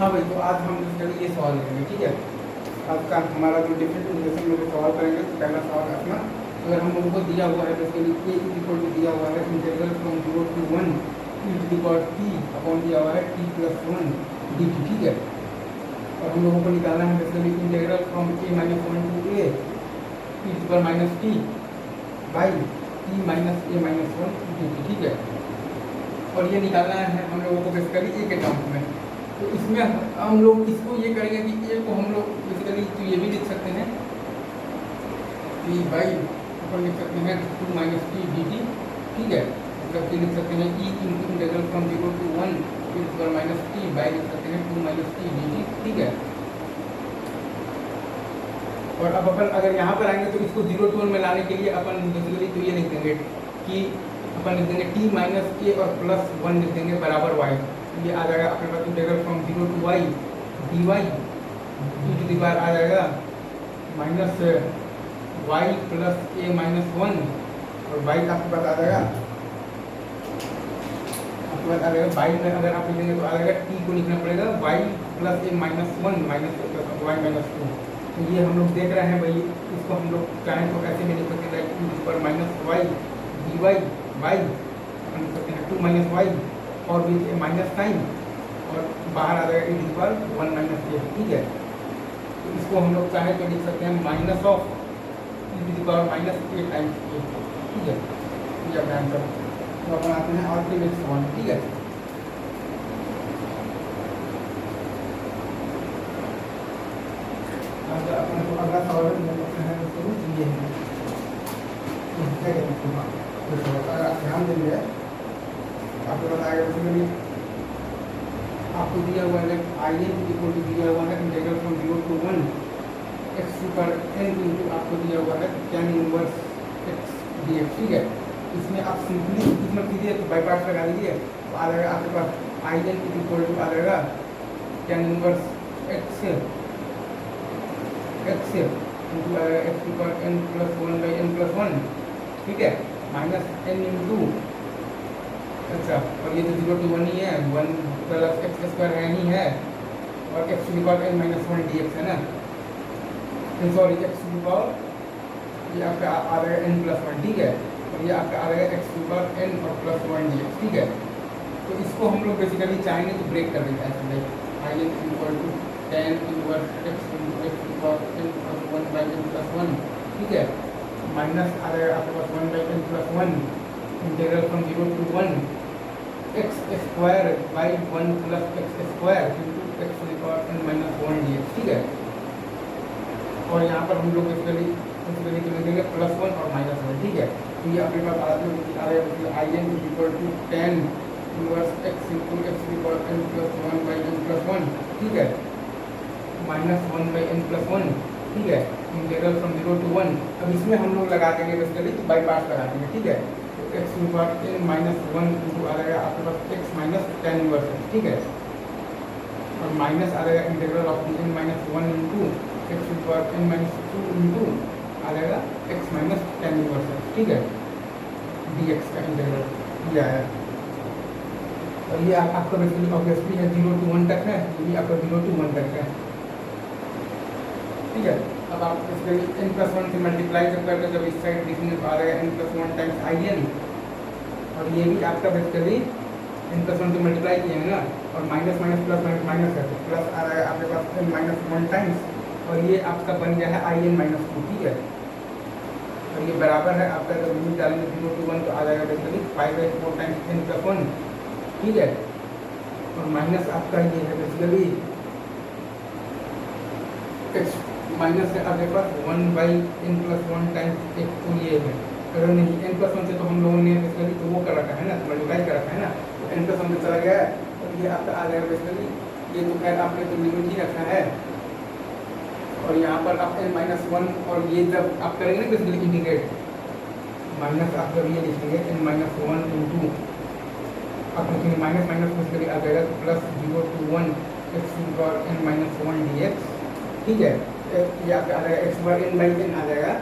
हाँ भाई, तो आज हम बेसिकली ये सवाल करेंगे, ठीक है। आज का हमारा जो डिफरेंट इक्वेशन में सवाल करेंगे, तो पहला सवाल अपना, अगर हम लोगों को दिया हुआ है basically a is equal to दिया हुआ है integral from 0 to 1 e to the power t upon दिया हुआ है t प्लस 1 dt, ठीक है। और हम लोगों को निकालना है basically integral from a minus 1 to a e to the power minus t by t minus a minus 1 dt, ठीक है। और ये निकालना है हम लोगों को बेसिकली ए के टर्म्स में। तो इसमें हम लोग इसको ये करेंगे कि ए को हम लोग बेसिकली तो ये भी लिख सकते हैं टी बाई अपन लिख सकते हैं 2 माइनस टी डी टी, ठीक है। मतलब कि लिख सकते हैं e into integral from 0 to 1 e to minus t by लिख सकते हैं 2 माइनस टी डी टी, ठीक है। और अब अपन अगर यहाँ पर आएंगे तो इसको 0 to 1 में लाने के लिए अपन बेसिकली तो ये लिख देंगे कि अपन लिख देंगे टी माइनस ए और प्लस 1 लिख देंगे बराबर वाई। ये आ जाएगा अपने पास integral from 0 to y dy e to the power आ जाएगा minus y plus a minus 1 और y आपके पास आ जाएगा y में अगर आप लिखेंगे तो आ जाएगा t को लिखना पड़ेगा y plus a minus 1 minus plus y minus 2। तो ये हम लोग देख रहे हैं भाई, इसको हम लोग चाहें तो ऐसे में लिख सकते हैं e to the power minus y dy y अपन लिख सकते हैं 2 माइनस y और विथ ए माइनस साइन और बाहर आ जाएगा e to the power 1 minus a, ठीक है। तो इसको हम लोग चाहे तो लिख सकते हैं minus of e to the power minus a times a, ठीक है। ये अपना आंसर। तो अपन आते हैं अल्टीमेट सवाल, ठीक है। अपन को अगला सवाल है उसको ये है क्या कहते हैं, अगर आप ध्यान देंगे आपको बताएगा बेसिकली आपको दिया हुआ है आई एन इक्वल टू दिया हुआ है इंटीग्रल फ्रॉम 0 to 1 एक्स पर एन इंटू आपको दिया हुआ है tan इनवर्स एक्स dx, ठीक है। इसमें आप सिंपली कितना कीजिए तो बाई पार्ट्स लगा दीजिए, तो आ जाएगा आपके पास आई एन इक्वल टू आ जाएगा tan इनवर्स एक्स इंटू आ जाएगा एक्स पर n plus 1 by N plus 1, ठीक है, माइनस एन इंटू अच्छा, और ये तो 0 to 1 ही है, 1 प्लस एक्स स्क्वायर है ही है और x to the power N minus 1 D x है ना, sorry x to the power ये आपका आ जाएगा एन प्लस 1, ठीक है। और ये आपका आ जाएगा x to the power n और प्लस 1 डी एक्स, ठीक है। तो इसको हम लोग बेसिकली चाहेंगे तो ब्रेक कर देते हैं I n equal to tan inverse x into x to the power n plus 1 by N plus 1, ठीक है, माइनस आ जाएगा आपके पास 1 by N plus 1 integral from 0 to 1 x square by 1 plus x square into x to the power N minus 1 D x, ठीक है। और यहाँ पर हम लोग बेसिकली तो लिखेंगे प्लस 1 और माइनस 1, ठीक है। तो ये अपने पास आ जाएगा I n equal to tan inverse x into x to the power n plus 1 by N plus 1, ठीक है, माइनस 1 बाई एन प्लस 1, ठीक है, इंटीग्रल फ्रॉम 0 to 1। अब इसमें हम लोग लगा देंगे बेसिकली तो बाई पार्ट्स लगा देंगे, ठीक है। X to power N minus 1 into आ जाएगा आपके पास X minus tan inverse X, ठीक है, और माइनस आ जाएगा integral of N minus 1 into x to power N minus 2 into आ जाएगा X minus tan inverse X, ठीक है, डी एक्स का इंटीग्रल ये आया। और ये आपका बेसिकली ऑब्वियसली है 0 to 1 तक है, ये भी आपका 0 to 1 तक है, ठीक है। अब आप बेसिकली n प्लस 1 से मल्टीप्लाई जब करके जब इस साइड लिखेंगे तो आ जाएगा n plus 1 times I N, और ये भी आपका बेसिकली n प्लस 1 से मल्टीप्लाई किए ना, और minus minus plus minus minus है तो प्लस आ रहा है आपके पास n माइनस 1 टाइम्स, और ये आपका बन गया है आई एन माइनस 2, ठीक है। और ये बराबर है आपका जब लिमिट डालेंगे 0 to 1 तो आ जाएगा बेसिकली 5/4 टाइम्स n प्लस 1, ठीक है, और माइनस आपका ये है बेसिकली एक्स माइनस है आपके पास 1 बाई एन प्लस 1 टाइम्स एक, तो ये है अगर नहीं एन प्लस 1 से तो हम लोगों ने बेसिकली तो वो कर रखा है ना, तो मल्टीप्लाई कर रखा है ना, तो एन प्लस 1 से चला गया है, और ये आपका आ जाएगा बेसिकली ये तो खैर आपने तो लिमिट ही रखा है, और यहाँ पर आप एन माइनस 1 और ये जब आप करेंगे बेसिकली इंटीग्रेट माइनस आप जब ये लिखेंगे एन माइनस 1 इंटू आप लिखेंगे माइनस माइनस बेसिकली आ जाएगा plus 0 to 1 X to the power N minus 1 D x, ठीक है। ये आपका आ जाएगा एक्स बार एन बाई एन आ जाएगा,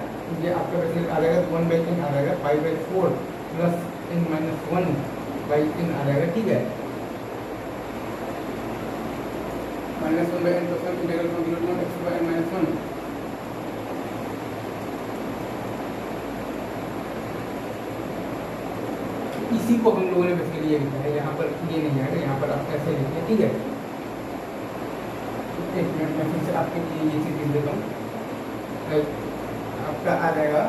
ये आपका बेसिकली आ जाएगा 1 बाई एन आ जाएगा 5/4 plus N minus 1 by N आ जाएगा, ठीक है। Minus one by N plus one integral from zero to X by N minus one. इसी को हम लोगों ने बेसिकली ये लिखा है, यहाँ पर ये नहीं आएगा, यहाँ पर आप ऐसे लिखिए, ठीक है। एक मिनट में फिर से आपके लिए ये चीज़ लिख देता हूँ। आपका आ जाएगा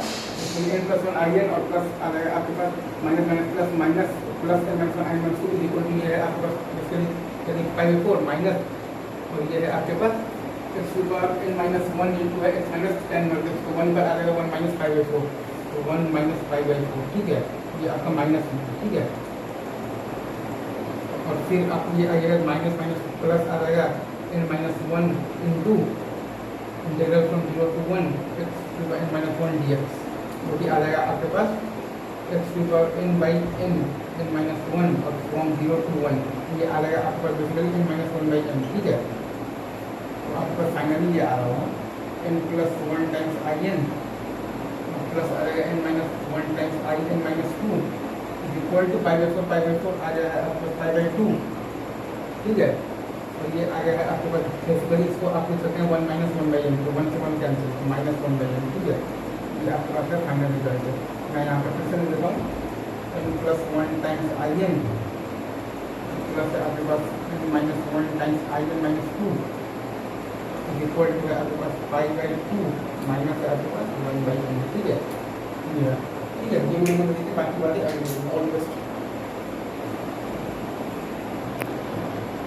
N plus one I N और प्लस आ जाएगा आपके पास minus minus plus minus plus N minus one I minus two is equal to ये है आपके पास बेसिकली यदि 5/4 माइनस, और ये है आपके पास X to power N minus one into है एक्स माइनस 10 मल्टीप्लाई, तो 1 पर आ जाएगा 1 माइनस 5/4, तो 1 माइनस 5/4, ठीक है। ये आपका माइनस है, ठीक है। और फिर आप ये आएगा माइनस माइनस प्लस आ जाएगा N minus one into integral from zero to one X to by N minus one D X, जो कि आ जाएगा आपके पास X to power N by N N minus one और फ्रॉम जीरो टू वन, ये आ जाएगा आपके पास basically N minus one by N, ठीक है। तो आपके पास फाइनली ये आ रहा होगा N plus one times I N plus आ जाएगा N minus one times I N minus two is equal to 5/4 आ जाएगा आपके पास 5/2, ठीक है। और ये आ गया है आपके पास बेसिकली, इसको आप लिख सकते हैं 1 माइनस वन बाई एन, तो 1 से 1 कैंसिल, तो माइनस वन बाई एन, ठीक है। ये आपके पास है फाइनल रिजल्ट है। मैं यहाँ पर फिर से लिख देता हूँ N plus one times I N plus है आपके पास N minus one times I N minus two is equal to है आपके पास 5/2 माइनस है आपके पास 1/n, ठीक है। ठीक है, ये बाकी बातें ऑल बेस्ट।